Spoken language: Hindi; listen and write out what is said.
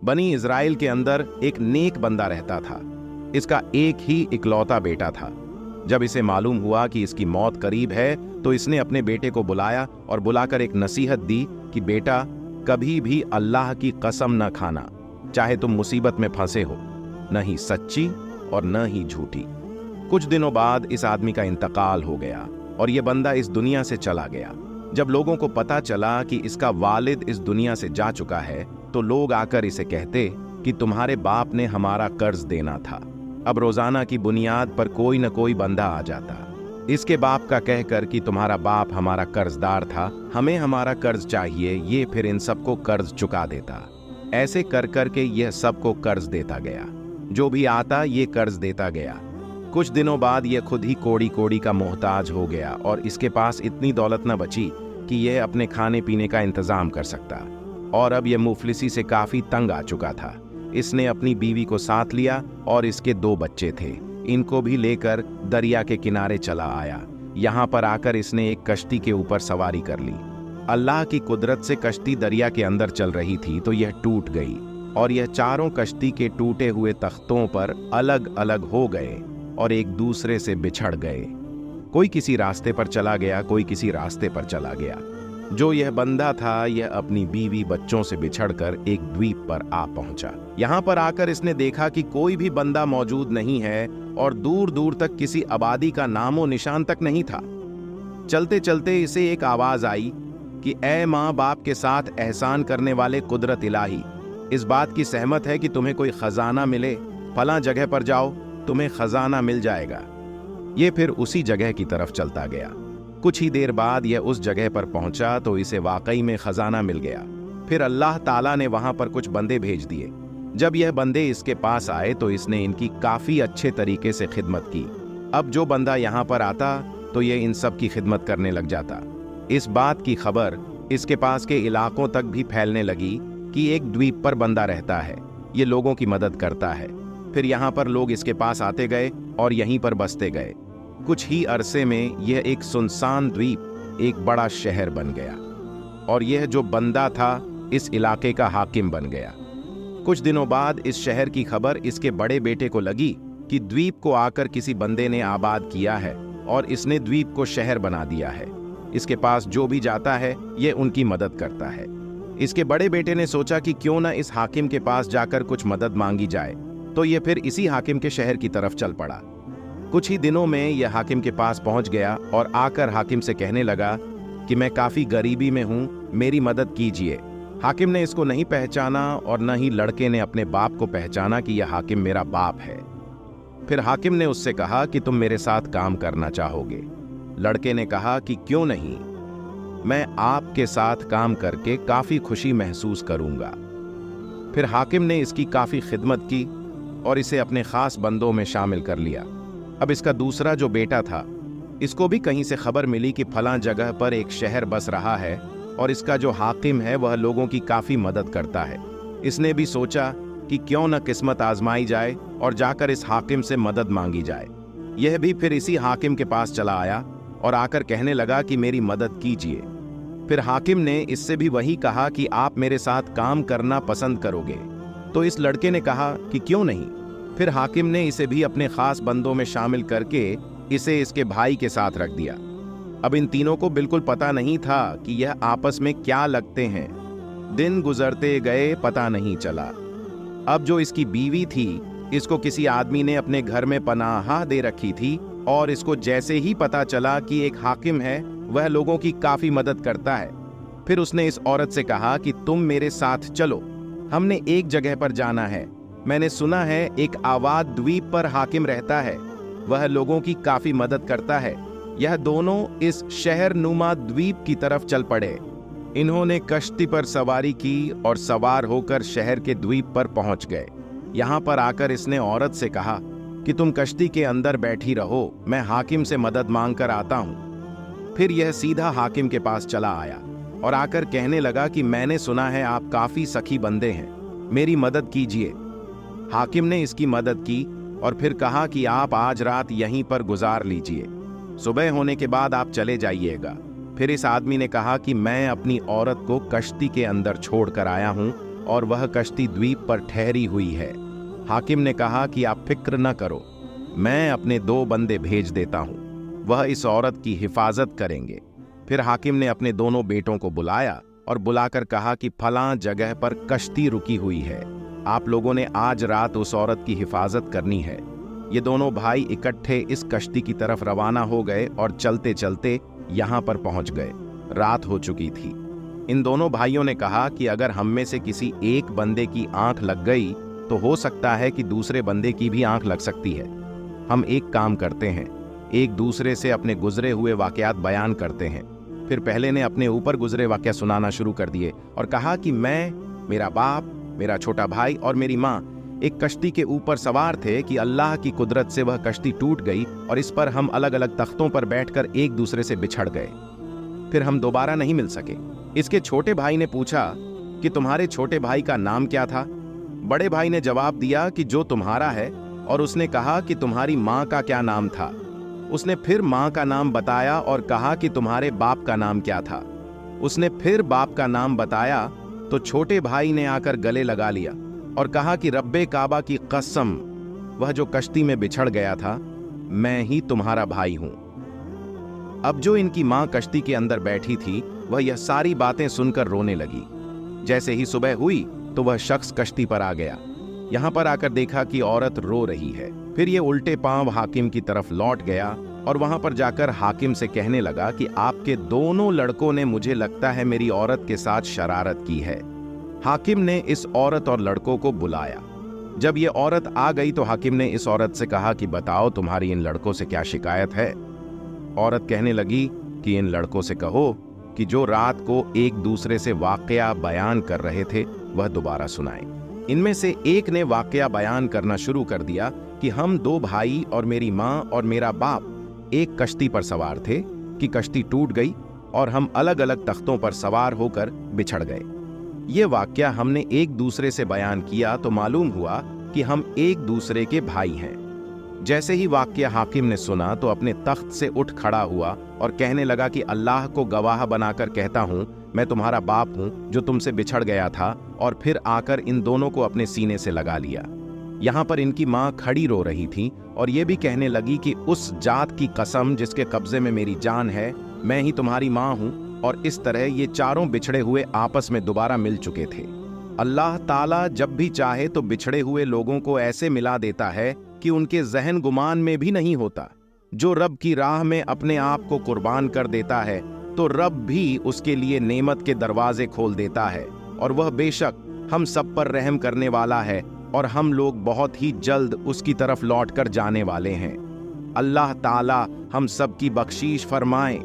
बनी इज़राइल के अंदर एक नेक बंदा रहता था। इसका एक ही इकलौता बेटा था। जब इसे मालूम हुआ कि इसकी मौत करीब है तो इसने अपने बेटे को बुलाया और बुलाकर एक नसीहत दी कि बेटा, कभी भी अल्लाह की कसम न खाना, चाहे तुम मुसीबत में फंसे हो, न ही सच्ची और न ही झूठी। कुछ दिनों बाद इस आदमी का इंतकाल हो गया और यह बंदा इस दुनिया से चला गया। जब लोगों को पता चला कि इसका वालिद इस दुनिया से जा चुका है तो लोग आकर इसे कहते कि तुम्हारे बाप ने हमारा कर्ज देना था। अब रोजाना की बुनियाद पर कोई न कोई बंदा आ जाता, इसके बाप का कहकर कि तुम्हारा बाप हमारा कर्जदार था, हमें हमारा कर्ज चाहिए। ये फिर इन सबको कर्ज चुका देता। ऐसे कर करके यह सबको कर्ज देता गया। जो भी आता ये कर्ज देता गया। कुछ दिनों बाद यह खुद ही कोड़ी कोड़ी का मोहताज हो गया और इसके पास इतनी दौलत न बची कि यह अपने खाने पीने का इंतजाम कर सकता। और अब यह मुफलिसी से काफी तंग आ चुका था। इसने अपनी बीवी को साथ लिया और इसके 2 बच्चे थे, इनको भी लेकर दरिया के किनारे चला आया। यहाँ पर आकर इसने एक कश्ती के ऊपर सवारी कर ली। अल्लाह की कुदरत से कश्ती दरिया के अंदर चल रही थी तो यह टूट गई और यह चारों कश्ती के टूटे हुए तख्तों पर अलग अलग हो गए और एक दूसरे से बिछड़ गए। कोई किसी रास्ते पर चला गया, कोई किसी रास्ते पर चला गया। जो यह बंदा था यह अपनी बीवी बच्चों से बिछड़कर एक द्वीप पर आ पहुंचा। यहाँ पर आकर इसने देखा कि कोई भी बंदा मौजूद नहीं है और दूर दूर तक किसी आबादी का नामो निशान तक नहीं था। चलते चलते इसे एक आवाज आई कि ऐ माँ बाप के साथ एहसान करने वाले कुदरत इलाही, इस बात की सहमत है कि तुम्हें कोई खजाना मिले, फलां जगह पर जाओ, तुम्हें खजाना मिल जाएगा। ये फिर उसी जगह की तरफ चलता गया। कुछ ही देर बाद यह उस जगह पर पहुंचा तो इसे वाकई में खजाना मिल गया। फिर अल्लाह ताला ने वहां पर कुछ बंदे भेज दिए। जब यह बंदे इसके पास आए तो इसने इनकी काफी अच्छे तरीके से खिदमत की। अब जो बंदा यहाँ पर आता तो यह इन सब की खिदमत करने लग जाता। इस बात की खबर इसके पास के इलाकों तक भी फैलने लगी कि एक द्वीप पर बंदा रहता है, ये लोगों की मदद करता है। फिर यहाँ पर लोग इसके पास आते गए और यहीं पर बसते गए। कुछ ही अरसे में यह एक सुनसान द्वीप एक बड़ा शहर बन गया और यह जो बंदा था इस इलाके का हाकिम बन गया। कुछ दिनों बाद इस शहर की खबर इसके बड़े बेटे को लगी कि द्वीप को आकर किसी बंदे ने आबाद किया है और इसने द्वीप को शहर बना दिया है। इसके पास जो भी जाता है यह उनकी मदद करता है। इसके बड़े बेटे ने सोचा कि क्यों ना इस हाकिम के पास जाकर कुछ मदद मांगी जाए, तो यह फिर इसी हाकिम के शहर की तरफ चल पड़ा। कुछ ही दिनों में यह हाकिम के पास पहुंच गया और आकर हाकिम से कहने लगा कि मैं काफी गरीबी में हूं, मेरी मदद कीजिए। हाकिम ने इसको नहीं पहचाना और न ही लड़के ने अपने बाप को पहचाना कि यह हाकिम मेरा बाप है। फिर हाकिम ने उससे कहा कि तुम मेरे साथ काम करना चाहोगे? लड़के ने कहा कि क्यों नहीं, मैं आपके साथ काम करके काफी खुशी महसूस करूंगा। फिर हाकिम ने इसकी काफी खिदमत की और इसे अपने खास बंदों में शामिल कर लिया। अब इसका दूसरा जो बेटा था, इसको भी कहीं से खबर मिली कि फलां जगह पर एक शहर बस रहा है और इसका जो हाकिम है वह लोगों की काफी मदद करता है। इसने भी सोचा कि क्यों न किस्मत आजमाई जाए और जाकर इस हाकिम से मदद मांगी जाए। यह भी फिर इसी हाकिम के पास चला आया और आकर कहने लगा कि मेरी मदद कीजिए। फिर हाकिम ने इससे भी वही कहा कि आप मेरे साथ काम करना पसंद करोगे? तो इस लड़के ने कहा कि क्यों नहीं। फिर हाकिम ने इसे भी अपने खास बंदों में शामिल करके इसे इसके भाई के साथ रख दिया। अब इन तीनों को बिल्कुल पता नहीं था कि यह आपस में क्या लगते हैं। दिन गुजरते गए, पता नहीं चला। अब जो इसकी बीवी थी, इसको किसी आदमी ने अपने घर में पनाह दे रखी थी और इसको जैसे ही पता चला कि एक हाकिम है वह लोगों की काफी मदद करता है, फिर उसने इस औरत से कहा कि तुम मेरे साथ चलो, हमने एक जगह पर जाना है। मैंने सुना है एक आवाद द्वीप पर हाकिम रहता है, वह लोगों की काफी मदद करता है। यह दोनों इस शहर नुमा द्वीप की तरफ चल पड़े। इन्होंने कश्ती पर सवारी की और सवार होकर शहर के द्वीप पर पहुंच गए। यहाँ पर आकर इसने औरत से कहा कि तुम कश्ती के अंदर बैठी रहो, मैं हाकिम से मदद मांग कर आता हूँ। फिर यह सीधा हाकिम के पास चला आया और आकर कहने लगा कि मैंने सुना है आप काफी सखी बंदे हैं, मेरी मदद कीजिए। हाकिम ने इसकी मदद की और फिर कहा कि आप आज रात यहीं पर गुजार लीजिए, सुबह होने के बाद आप चले जाइएगा। फिर इस आदमी ने कहा कि मैं अपनी औरत को कश्ती के अंदर छोड़ कर आया हूं और वह कश्ती द्वीप पर ठहरी हुई है। हाकिम ने कहा कि आप फिक्र न करो, मैं अपने 2 बंदे भेज देता हूं, वह इस औरत की हिफाजत करेंगे। फिर हाकिम ने अपने दोनों बेटों को बुलाया और बुलाकर कहा कि फलां जगह पर कश्ती रुकी हुई है, आप लोगों ने आज रात उस औरत की हिफाजत करनी है। ये दोनों भाई इकट्ठे इस कश्ती की तरफ रवाना हो गए और चलते चलते यहां पर पहुंच गए। रात हो चुकी थी। इन दोनों भाइयों ने कहा कि अगर हम में से किसी एक बंदे की आंख लग गई तो हो सकता है कि दूसरे बंदे की भी आंख लग सकती है। हम एक काम करते हैं, एक दूसरे से अपने गुजरे हुए वाकयात बयान करते हैं। फिर पहले ने अपने ऊपर गुजरे वाकया सुनाना शुरू कर दिए और कहा कि मैं, मेरा बाप, मेरा छोटा भाई और मेरी माँ एक कश्ती के ऊपर सवार थे कि अल्लाह की कुदरत से वह कश्ती टूट गई और इस पर हम अलग अलग तख्तों पर बैठकर एक दूसरे से बिछड़ गए। फिर हम दोबारा नहीं मिल सके। इसके छोटे भाई ने पूछा कि तुम्हारे छोटे भाई का नाम क्या था? बड़े भाई ने जवाब दिया कि जो तुम्हारा है, और उसने कहा कि तुम्हारी माँ का क्या नाम था? उसने फिर माँ का नाम बताया और कहा कि तुम्हारे बाप का नाम क्या था? उसने फिर बाप का नाम बताया तो छोटे भाई ने आकर गले लगा लिया और कहा कि रब्बे काबा की कसम, वह जो कश्ती में बिछड़ गया था, मैं ही तुम्हारा भाई हूं। अब जो इनकी मां कश्ती के अंदर बैठी थी वह यह सारी बातें सुनकर रोने लगी। जैसे ही सुबह हुई तो वह शख्स कश्ती पर आ गया। यहां पर आकर देखा कि औरत रो रही है। फिर ये उल्टे पांव हाकिम की तरफ लौट गया और वहां पर जाकर हाकिम से कहने लगा कि आपके दोनों लड़कों ने, मुझे लगता है, मेरी औरत के साथ शरारत की है। हाकिम ने इस औरत और लड़कों को बुलाया। जब ये औरत आ गई तो हाकिम ने इस औरत से कहा कि बताओ तुम्हारी इन लड़कों से क्या शिकायत है? औरत कहने लगी कि इन लड़कों से कहो कि जो रात को एक दूसरे से वाकया बयान कर रहे थे वह दोबारा सुनाएं। इनमें से एक ने वाकया बयान करना शुरू कर दिया कि हम 2 भाई और मेरी माँ और मेरा बाप एक कश्ती पर सवार थे कि कश्ती टूट गई और हम अलग अलग तख्तों पर सवार होकर बिछड़ गए। ये वाकया हमने एक दूसरे से बयान किया तो मालूम हुआ कि हम एक दूसरे के भाई हैं। जैसे ही वाकया हाकिम ने सुना तो अपने तख्त से उठ खड़ा हुआ और कहने लगा कि अल्लाह को गवाह बनाकर कहता हूं, मैं तुम्हारा बाप हूं जो तुमसे बिछड़ गया था। और फिर आकर इन दोनों को अपने सीने से लगा लिया। यहां पर इनकी मां खड़ी रो रही थी और ये भी कहने लगी कि उस जात की कसम जिसके कब्जे में मेरी जान है, मैं ही तुम्हारी मां हूं। और इस तरह ये चारों बिछड़े हुए आपस में दोबारा मिल चुके थे। अल्लाह ताला जब भी चाहे तो बिछड़े हुए लोगों को ऐसे मिला देता है कि उनके जहन गुमान में भी नहीं होता। जो रब की राह में अपने आप को कुर्बान कर देता है तो रब भी उसके लिए नेमत के दरवाजे खोल देता है, और वह बेशक हम सब पर रहम करने वाला है और हम लोग बहुत ही जल्द उसकी तरफ लौट कर जाने वाले हैं। अल्लाह ताला हम सब की बख्शीश फरमाए।